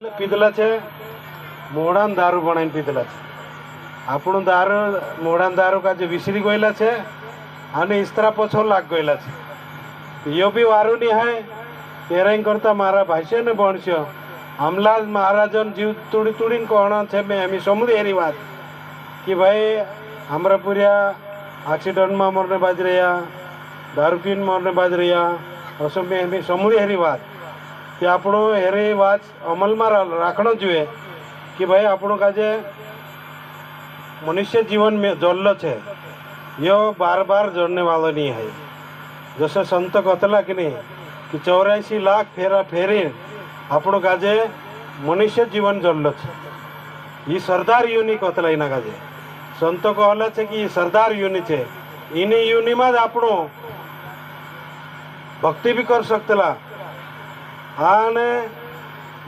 પીધેલા છે મોડાન દારૂ બનાવીને પીધેલા છે. આપણું દારૂ મોડાન દારૂ કાજે વિસરી ગયેલા છે અને ઇસ્તરા પછો લાગ ગયેલા છે. યો બી વારું નહીં હે તેરાઈ કરતા મારા ભાષ્ય ને ભણશો હમલા મહારાજન જીવ તોડી તોડીને કોણ છે મેં એમ સમળી એની વાત કે ભાઈ હમરા પૂર્યા એક્સિડન્ટમાં મરને બાજ રહ્યા, દારૂ પીને મરને બાજ રહ્યા. હશો મેં એમ સમળી એની વાત કે આપણો એરી વાત અમલમાં રાખવો જોઈએ કે ભાઈ આપણું કાજે મનુષ્ય જીવન જોલ્લો છે યો બાર બાર જોડને વાળો નહીં है. जसं संत कथला की नहीं कि 84 लाख फेरा फेरी આપણું કાજે મનુષ્ય જીવન જોલ્લો છે. એ સરદાર યુની કથલા એના કાજે સંતો કહલા છે કે એ સરદાર યુની છે. એની યુનીમાં જ આપણું ભક્તિ બી કરી શકતેલા અને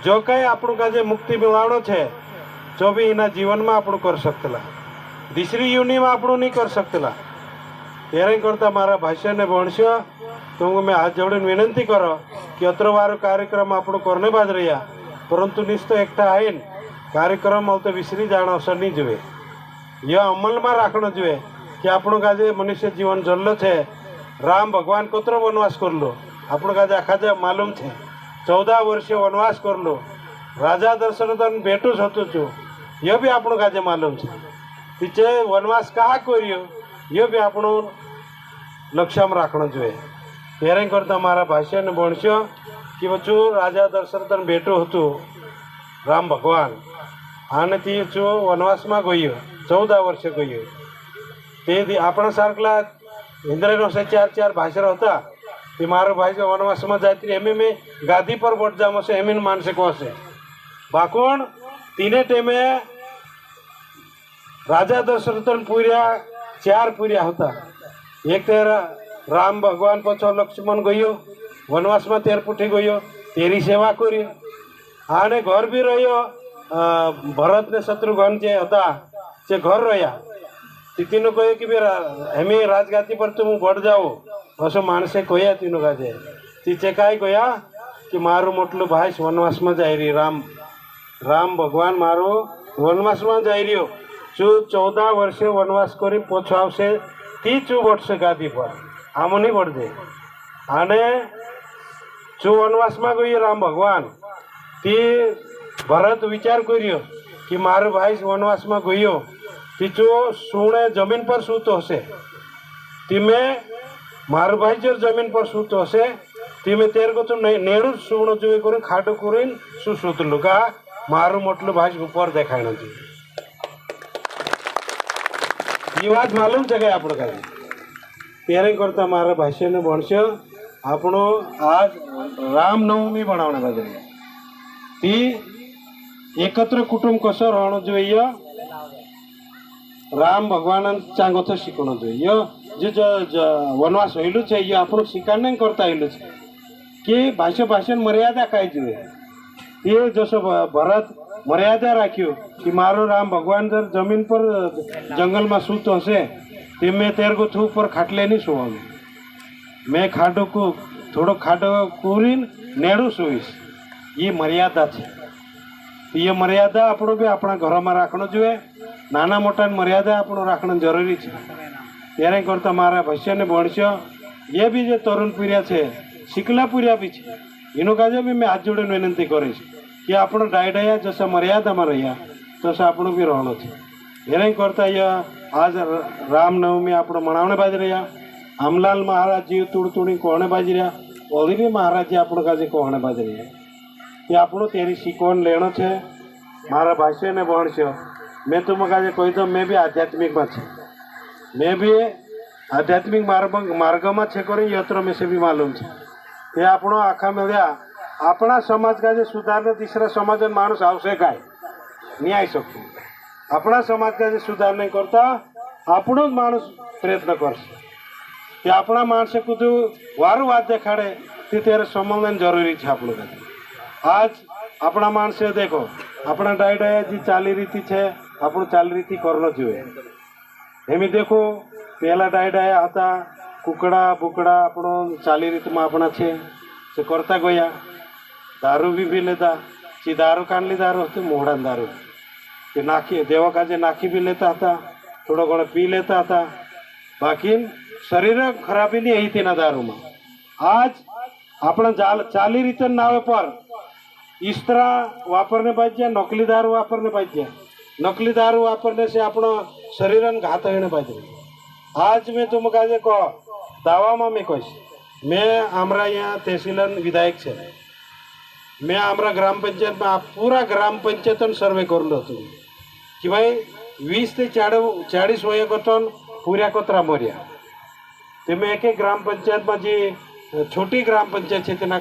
જો કંઈ આપણું કાજે મુક્તિ મેળવવાનો છે જો બી એના જીવનમાં આપણું કરી શકતેલા. દીસરી યુનિમાં આપણું નહીં કરી શકતેલા. ત્યારે કરતાં મારા ભાષ્યને ભણશો તો હું મેં હાથ જોડીને વિનંતી કરો કે અત્રવારો કાર્યક્રમ આપણું કરને બાદ રહ્યા પરંતુ નિસ્તો એકઠા આવીને કાર્યક્રમ આવતો વિસરી જાણ અસર નહીં જોઈએ. એ અમલમાં રાખવો જોઈએ કે આપણું કાજે મનુષ્ય જીવન જલ્લો છે. રામ ભગવાન કોતરો વનવાસ કરલો આપણું કાજે આખા જે માલુમ છે. 14 વર્ષે વનવાસ કરલો રાજા દશરથને ભેટું જ હતું છું એ બી આપણું કાજે માલુમ છે. પીછે વનવાસ કાં કર્યો એ બી આપણું લક્ષ્યમાં રાખવું જોઈએ. ત્યારે કરતાં મારા ભાષ્યને ભણશો કે બચું રાજા દશરથને ભેટું હતું રામ ભગવાન અને તે છું વનવાસમાં ગયો 14 વર્ષે ગયો. તે આપણા સારકલા ઇન્દ્રનો છે 4 ભાષરો હતા તે મારો ભાઈ વનવાસમાં જાય એમ મેં ગાદી પર વટજામ હશે એમ માનસે કહશે બાકોણ તીને ટેમે રાજા દશરથન પૂર્યા 4 પૂર્યા હતા. એક તે રામ ભગવાન પછો લક્ષ્મણ ગયો વનવાસમાં 13 પૂઠી ગયો તેરી સેવા કરી અને ઘર બી રહ્યો. ભરત ને શત્રુઘ્ન જે હતા જે ઘર રહ્યા તીનું કહ્યું કે ભાઈ એમ રાજગાદી પર તો હું ભટ જાઉં હશો માણસે કહ્યા તીનું કાજે તીચે કાંઈ કહ્યા કે મારું મોટલું ભાઈ વનવાસમાં જાય રહ્યું રામ ભગવાન મારું વનવાસમાં જાય રહ્યો શું 14 વર્ષે વનવાસ કરી પોછો આવશે તી ચું વટશે ગાદી પર આમ નહીં વળજે. અને ચું વનવાસમાં ગયો રામ ભગવાન તે ભરત વિચાર કર્યો કે મારો ભાઈ વનવાસમાં ગયો તે ચો સુણે જમીન પર સૂતો હશે તે મેં મારો ભાઈ જો જમીન પર સૂતો હશે તે મેં તેર કહું નેડું જ સુવણો જોઈ કરીને ખાડું કરીને શું સૂતલું કા મારું મોટલું ભાઈ ઉપર દેખાય નથી. એ વાત માલુમ છે કે આપણે કાંઈ ત્યારે કરતાં મારા ભાષ્યને ભણશો આપણો આજ રામનવમી બનાવવાના બાજુ તે એકત્ર કુટુંબ કશો રહેવાનો જોઈએ. રામ ભગવાન ચાંગો તો શીખવાનો જોઈએ. જે વનવાસ હોયેલું છે એ આપણું શિકાર નહીં કરતા આવેલું છે કે ભાષણ મર્યાદા કાંઈ જોઈએ. એ જશો ભરત મર્યાદા રાખ્યું કે મારો રામ ભગવાન જર જમીન પર જંગલમાં સૂતો હશે તે મેં તેરગો થૂ પર ખાટલે નહીં સુવાનું. મેં થોડો ખાડો કૂરીને નેડું સુઈશ. એ મર્યાદા છે. એ મર્યાદા આપણો બી આપણા ઘરોમાં રાખવો જોઈએ. નાના મોટાની મર્યાદા આપણો રાખવાનું જરૂરી છે. ત્યારે કરતાં મારા ભાષ્યને ભણશો એ બી જે તરુણ પૂર્યા છે શીખલા પૂર્યા બી છે એનું કાજે બી મેં હાથ જોડીને વિનંતી કરીશ કે આપણો ડાયડાયા જશે મર્યાદામાં રહ્યા તશે આપણું બી રહેવાનો છે. એને કરતાં આજ રામનવમી આપણો મનાવણે બાજી રહ્યા. આમલાલ મહારાજ જીવ તૂડી કોણે બાજી રહ્યા. ઓલરી મહારાજજી આપણો કાજે કોણે બાજી રહ્યા. એ આપણું તેરી શીખવાનું લેણો છે. મારા ભાષ્યને ભણશો મેં તું કાજે કહી દઉં મેં બી આધ્યાત્મિકમાં છે. મેં બી આધ્યાત્મિક માર્ગમાં છે કરી યત્ર મેં સે બી માલુમ છે. એ આપણો આખા મળ્યા આપણા સમાજ કાજે સુધારને તીસરા સમાજ માણસ આવશે કાંઈ નહીં આવી શકતું. આપણા સમાજ કાજે સુધાર નહીં કરતા આપણો જ માણસ પ્રયત્ન કરશે કે આપણા માણસે કીધું વારું વાત દેખાડે તે ત્યારે સમજવાની જરૂરી છે. આપણું કાજે આજ આપણા માણસે દેખો આપણા ડાયડાએ જે ચાલી રીતિ છે આપણું ચાલી રીતિ કરવો જોઈએ. એમ દેખો પહેલાં ડાયડાયા હતા કુકડા બુકડા આપણો ચાલી રીતમાં આપણા છે જે કરતા ગયા દારૂ બી પી લેતા ती दारू काढली दारू होती मोहडान दारू ते नाखी देवा काजे नाखी बी लेता હતા થોડો ઘણો પી લેતા હતા બાકી શરીર ખરાબી નહીં હતી તેના દારૂમાં આજ આપણા ચાલી રીતે નાવે પર इस्त्रा वापरने पाहिजे नकली दारू वापरने पाहिजे नकली दारू वापरने से आपण शरीरान घात होणे पाहिजे आज मैं तुमका जे कह दावामा मैं कहीश मैं हमरा यहाँ तहसीलन विधायक छे मैं हमरा ग्राम पंचायत में पूरा ग्राम पंचायत सर्वे करून होतो कि भाई 20 ते 40 वयोगटन पूरा कोतरा मर्या ते मैं एक ग्राम पंचायत में जी छोटी ग्राम पंचायत है तेना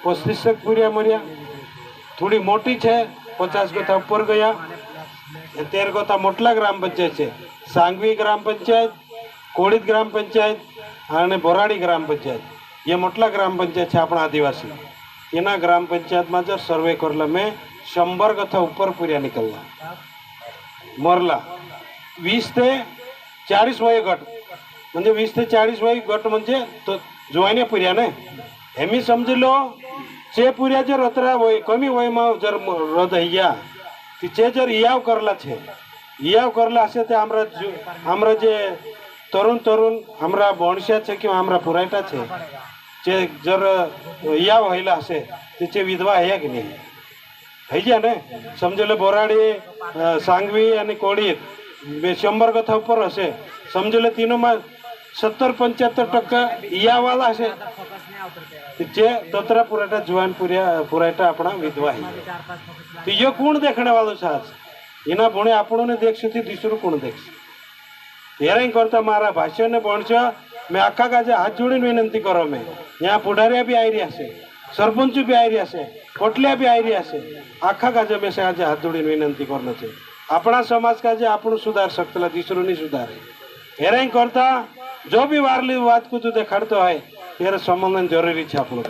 35 पूरा मर्या थोड़ी मोटी है 50 गोता ऊपर गया 13 गोता मोटला ग्राम पंचायत है सांगवी ग्राम पंचायत कोड़ीत ग्राम पंचायत और बोराड़ी ग्राम पंचायत ये मोटला ग्राम पंचायत है अपना आदिवासी एना ग्राम पंचायत में जब सर्वे करला मैं 100 गथा ऊपर पूरा निकलला मरला 20 ते 40 वयोगट म्हणजे 20 ते 40 वयोगट म्हणजे तो जोवाने पुर्या ने हेमी समज लो चे पुर्या जर अतरा वय कमी वयमा जर रद हया तिचे जर इयाव करला छे इयाव करला असे ते हमरा जे तरुण हमरा बोणशा छे किंवा हमरा पुरायटा छे जे जर इयाव व्हायला असे तिचे विधवा हया की नाही हयजा ने समजले बोराडी सांगवी आणि कोडीत 100 गथा ऊपर हसे समजले तीनो में 70-75% इयावाला हसे जे तोतरा पुराटा जुवान पुराटा अपना विधवा है तो ये कौन देखने वालों साज इना भुणे आपणों ने देखशो थी दूसरों कौन देखशो हेराई करता मारा भाष्य ने भणशो मैं आखा काजे हाथ जोड़ी विनंती करो मैं यहाँ पुढारिया भी आई रहा से सरपंच भी आई रहा से कोटलिया भी आई रहा से आखा काजे में से आज हाथ जोड़ी विनंती करना चाहिए अपना समाज का जे आपण सुधार सकता दूसरों नहीं सुधारे हेराई करता जो भी वारली बात को तू देखाड़तो है तेरे संबंधन जरूरी है आपण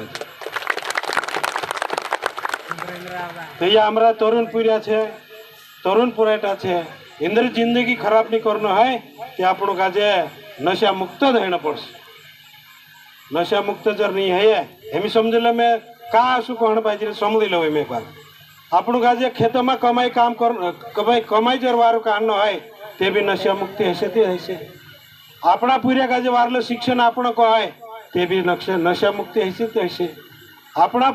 तो ये हमारा तरुण पुरिया है तरुण पुराटा है इंद्र जिंदगी खराब नहीं करना है ते आपण काजे नशा मुक्त रहना पड़े नशा मुक्त जर नहीं है एम समझले मैं का आसू कहना पाहिजे समझी लो मैं बात आपण काजे खेत में कमाई काम कर कमाई जर वारू काढणं है ते भी नशा मुक्ति हसे ते हसे अपना पुर्या काजे वारलं शिक्षण आपण कहे ते भी नशा मुक्ति हसे ते हसे अपना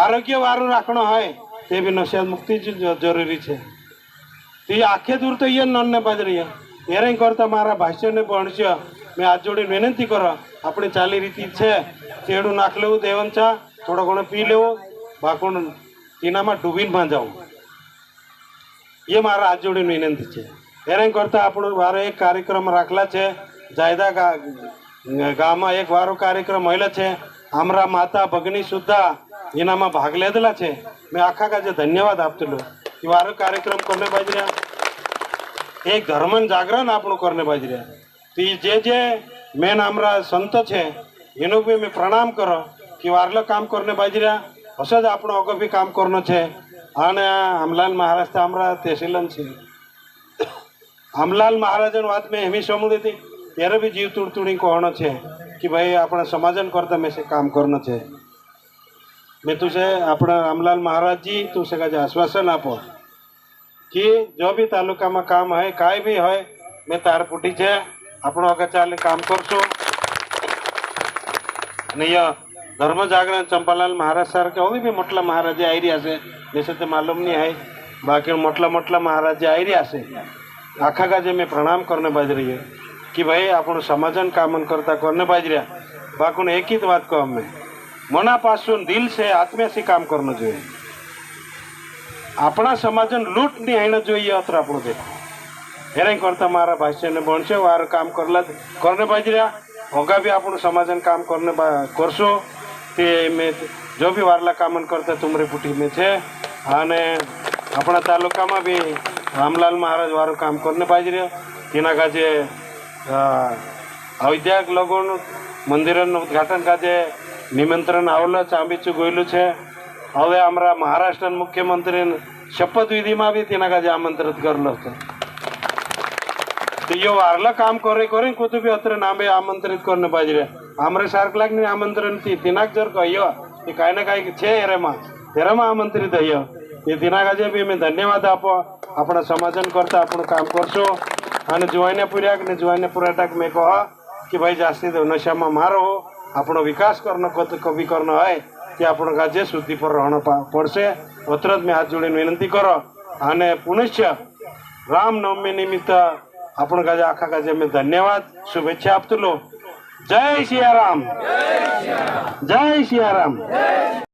आरोग्य वारू राखणं है ते भी नशा मुक्ति जरूरी है तो ये आखे दूर तो ये नन्ने बाज रही है हेरे करता मारा भाष्य ने भणश्य मैं आज जोड़ी विनंती करो अपनी चाली रीति है चेड़ू नाख लेव देवनचा थोड़ा घणो पी लेव बाकुण तीना में डूबीन में जाऊँ ये मारा आज जोड़ी विनंती है हेरे करता आपण वारो एक कार्यक्रम राखला है जायदा गाम में एक वारो कार्यक्रम होयला है आमरा माता भगनी सुद्धा एना में भाग लेला है मैं आखा का धन्यवाद आपतो कि वारो कार्यक्रम करने पाहिजे एक धर्मन जागरण आपण करने पाहिजे ती जे मेन आमरा संत है एनो भी मैं प्रणाम करो कि वारलं काम करने पाहिजे असंच आपण अगो भी काम करनो है आणि आमलाल महाराज तो आमरा तहसीलन है आमलाल महाराजन बात में हेमी समझी थी तेरे भी जीव तुड़तुड़ी कहना है कि भाई अपना समाजन करता में से काम करना है मैं तुझे अपना रामलाल महाराज जी तुझसे का आश्वासन आपो कि जो भी तालुका में काम है काई भी है मैं तार पुटी है अपनो आगे चाले काम करशो नहीं धर्म जागरण चंपालाल महाराज सर के और भी मोटला महाराज आई रहा से जैसे तो मालूम नहीं है बाकी मोटला महाराज आई रहा से आखा का मैं प्रणाम करने बाज रही है कि भाई आपण समाजन कामन करता करने बाज रहा बाकी एक ही बात कहो मैं मनापासून दिल से आत्म्या से काम करना चाहिए अपना समाजन लूट नहीं आना चाहिए अत्र आपण देखो हेरे करता मारा भाष्य ने भणशे वार काम करने बाज रहा होगा भी आपण समाजन काम करने करशो ते में जो भी वारला कामन करता तुमरे पुटी में छे आने अपना तालुका में भी रामलाल महाराज वारो काम करने बाज रहा तेना काजे अविद्याक लगन मंदिर उद्घाटन काजे निमंत्रण आवलं चांबीचू गोयलू है हवे हमारा महाराष्ट्र मुख्यमंत्री शपथ विधि में भी तेना काजे आमंत्रित करलो तो यो वारला काम करे कुछ भी अत्र नामे आमंत्रित करने पाहिजे आमरे सारकलाक आमंत्रण थी तिनाक जर कहियो कि काय ना काय छे हेरेमा तेरामा आमंत्रित हयो એ તેના કાજે બી અમે ધન્યવાદ આપો આપણા સમાધાન કરતા આપણું કામ કરશો અને જોઈને પૂર્યા ને જોઈને પૂરાટાક મેં કહો કે ભાઈ જાસ્તી તો નશામાં મારો આપણો વિકાસ કરનો કભી કરનો હોય તે આપણો કાજે શુદ્ધિ પર રહેણો પડશે વતરત મેં હાથ જોડીને વિનંતી કરો અને પુનશ્ચ રામનવમી નિમિત્ત આપણો કાજે આખા કાજે મેં ધન્યવાદ શુભેચ્છા આપતો લો જય સિયારામ જય સિયારામ